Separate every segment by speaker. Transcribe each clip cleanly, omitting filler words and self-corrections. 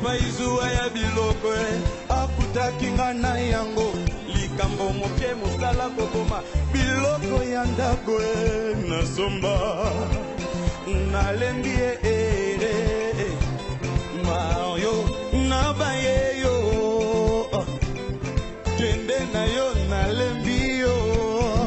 Speaker 1: Paizuwa ya biloko akutaki nga na yango likambo moke mosala kokoma biloko ya ndako nasomba nalembi Mario nabaye yo kende na yo nalembi yo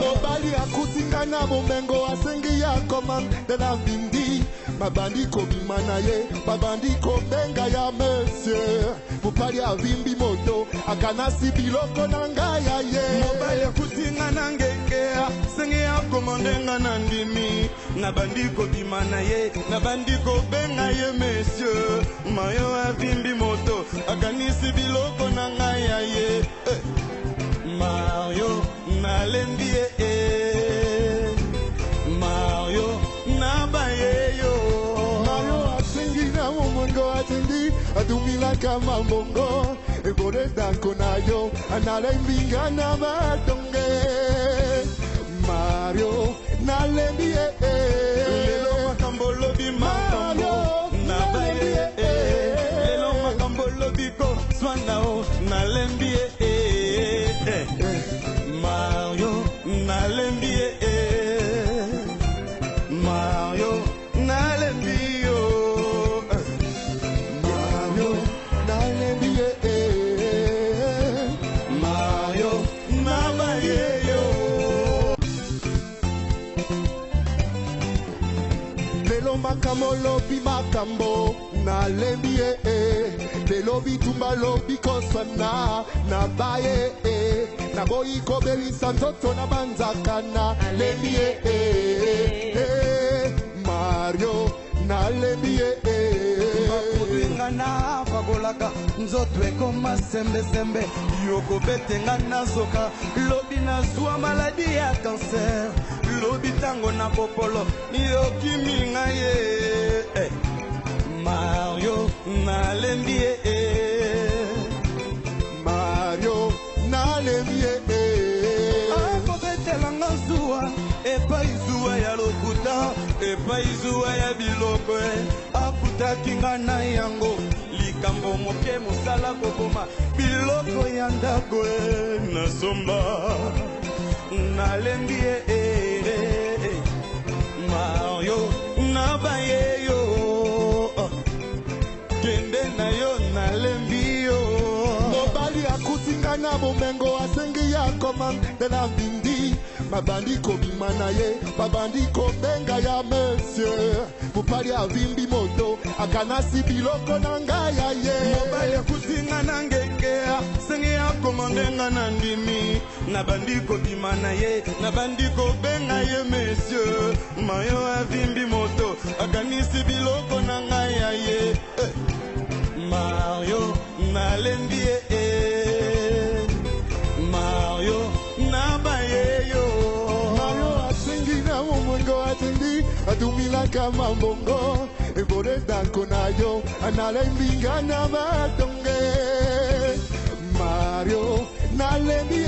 Speaker 2: mobali akutinga na momengo asengi ya komande na mbindi mabandi kobima na ye babandi kobenga ya monsieur mobali avimbi moto akanasi biloko na ngai ya ye
Speaker 1: mobali akutinga na ngenge asengi ya komandenga na ndimi nabandi kobima na ye nabandi kobenga ye monsieur mayo avimbi moto akanisi biloko na ngai ya ye Mario nalembi Mario nabaye yo
Speaker 2: Mario asengi na momongo atendi adumila kama mongo ebore danko na yo analembinga na matonge Mario nalembi
Speaker 1: lelo makambo lobi makambo nabaye lelo makambo lobi ko swanao nalembi Mario nalembi Mario nalembi yo
Speaker 2: Mario nalembi
Speaker 1: Mario nabaye yo
Speaker 2: lelo makambo lobi makambo nalembi lelo bitumba lobi kosana nabaye naboyi kobelisa nzoto na banzaka nalembi Mario nalembi
Speaker 1: bakubenga na fabolaka nzoto ekoma sembe yoko betenga na zoka lobi na zwa maladi ya cancer lobi tango na popolo yoki nga ye Mario nalembi
Speaker 2: Mario nalembi
Speaker 1: akobetelanga zuwa epai zuwa ya lokuta epai zuwa ya biloko akutaki nga na yango likambo moke mosala kokoma biloko ya ndako nasomba nalembi Mario nabaye yo kende na yo nalembi yo
Speaker 2: mobali akutinga na momengo asengi ya komande na mbindi mabandi kobima na ye babandi kobenga ya monsieur mobali avimbi moto akanasi biloko na ngai ya ye
Speaker 1: mobali akutinga na ngenge asengi ya komandenga na ndimi nabandi kobima na ye nabandi kobenga ye monsieur mayo avimbi moto akanisi biloko na ngai ya ye Mario nalembi Mario nabaye yo
Speaker 2: Mario asengi na momongo atendi adumila kama mbongo ebore danko na yo analembinga na matonge Mario nalembi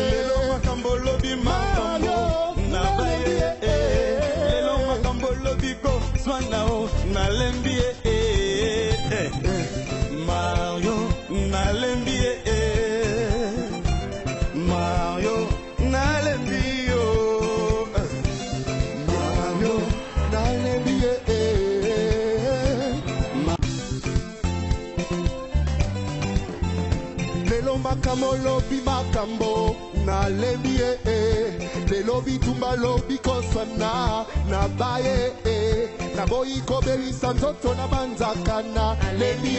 Speaker 1: lelo makambo lobi makambo nabaye lelo makambo lobi ko swanao nalembi Mario nalembi Mario nalembi yo
Speaker 2: Mario nalembi lelo makambo lobi makambo nalembi lelo bitumba lobi kosana nabaye naboyi kobelisa nzoto na banzaka nalembi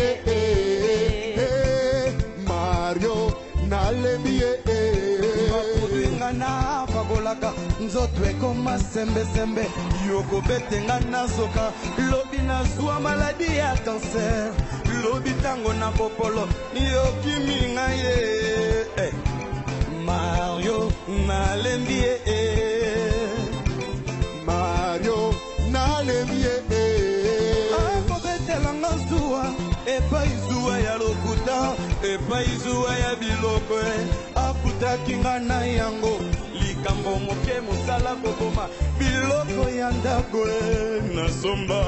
Speaker 2: Mario nalembi
Speaker 1: bakubenga na fabolaka nzoto ekoma sembe yoko betenga na zoka lobi na zwa maladi ya cancer lobi tango na popolo yoki nga ye Mario nalembi
Speaker 2: Mario nalembi
Speaker 1: akobetelanga zuwa epai zuwa ya lokuta epai zuwa ya biloko akutaki nga na yango likambo moke mosala kokoma biloko ya ndako nasomba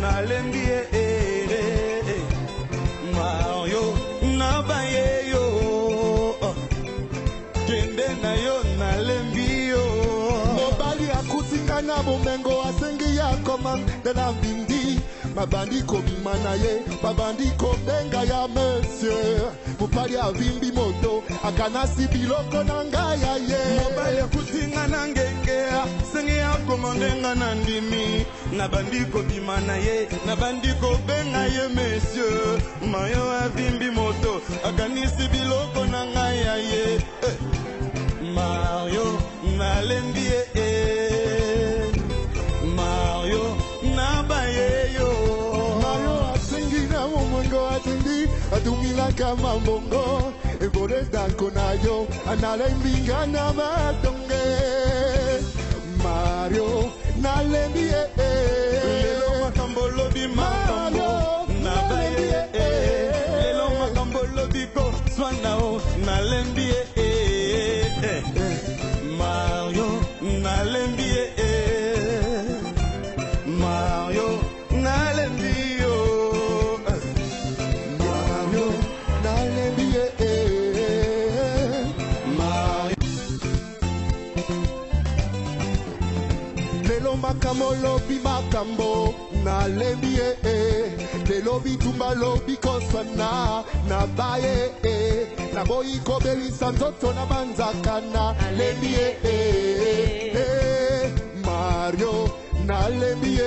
Speaker 1: nalembi
Speaker 2: bomengo asengi ya komande na mbindi mabandi kobima na ye babandi kobenga ya monsieur mopali avimbi moto akanasi biloko na ngai ya ye
Speaker 1: mobali akutinga na ngenge asengi ya komande nga na ndimi nabandi kobima na ye nabandi kobenga ye monsieur mayo avimbi moto akanisi biloko na ngai ya ye Mario nalembi Mario nabaye yo
Speaker 2: Mario asengi na momongo atendi adumila kama mbongo ebore danko na yo analembi ngana matonge Mario nalembi
Speaker 1: lelo makambo lobi makambo nabaye lelo makambo lobi ko swanao nalembi Mario nalembi Mario nalembi
Speaker 2: Mario nalembi Mario lelo makambo lobi makambo nalembi lelo bitumba lobi kosana nabaye naboyi kobelisa nzoto na banzakana nalembi Mario nalembi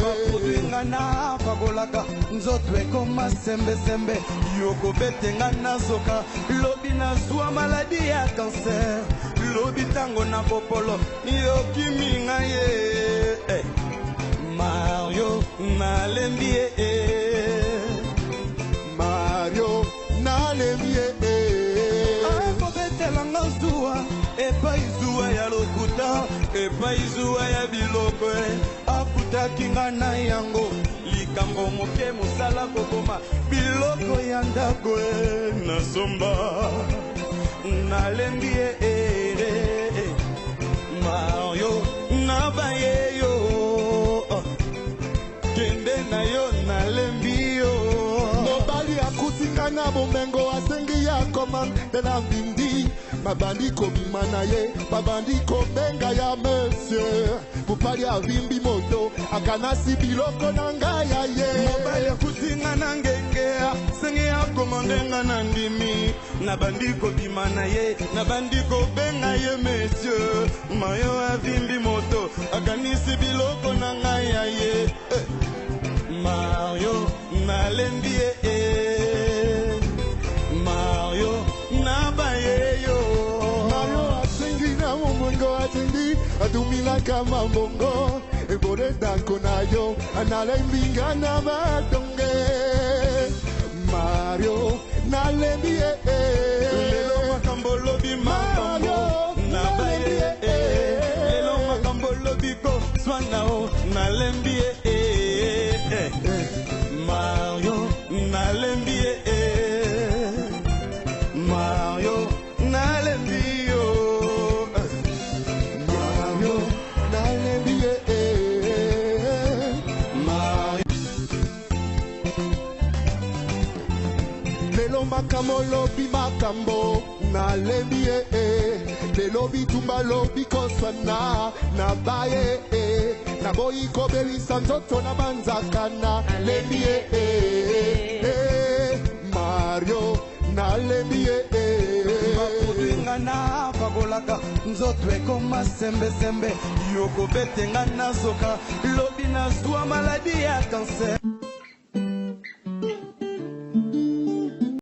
Speaker 1: bakolinga na pakolaka nzoto ekoma sembesembe yokobetenga na zoka lobi na zwa maladi ya kanser lobi tango na popolo yokiminga ye Mario nalembi
Speaker 2: Mario nalembi
Speaker 1: akobetelanga zuwa epai zuwa ya lokuta epai zuwa ya biloko akutaki nga na yango likambo moke mosala kokoma biloko ya ndako nasomba nalembi Mario nabaye yo kende na yo nalembi yo
Speaker 2: mobali akutinga na bomengo asengi ya komande na mbindi mabandi kobima na ye babandi kobenga ya monsieur mopali avimbi moto akanasi biloko na ngai ya ye
Speaker 1: mobali akutinga na ngenge asengi ya komande nga na ndimi nabandi kobima na ye nabandi kobenga ye monsieur mayo avimbi moto akanisi biloko na ngai ya ye Mario nalembi Mario nabaye yo
Speaker 2: Mario asengi na momongo atendi adumila kama mbongo ebore danko na yo analembi ngana matonge Mario nalembi
Speaker 1: lelo makambo lobi makambo nabaye lelo makambo lobi ko swanao nalembi Mario nalembi Mario nalembi yo
Speaker 2: Mario nalembi
Speaker 1: Mario
Speaker 2: lelo makambo lobi makambo nalembi lelo bitumba lobi kosana nabaye naboyi kobelisa nzoto na banzakana nalembi Mario nalembi
Speaker 1: bakolinga na pakolaka nzoto ekoma sembesembe yokobetenga na zoka lobi na zwa maladi ya kanser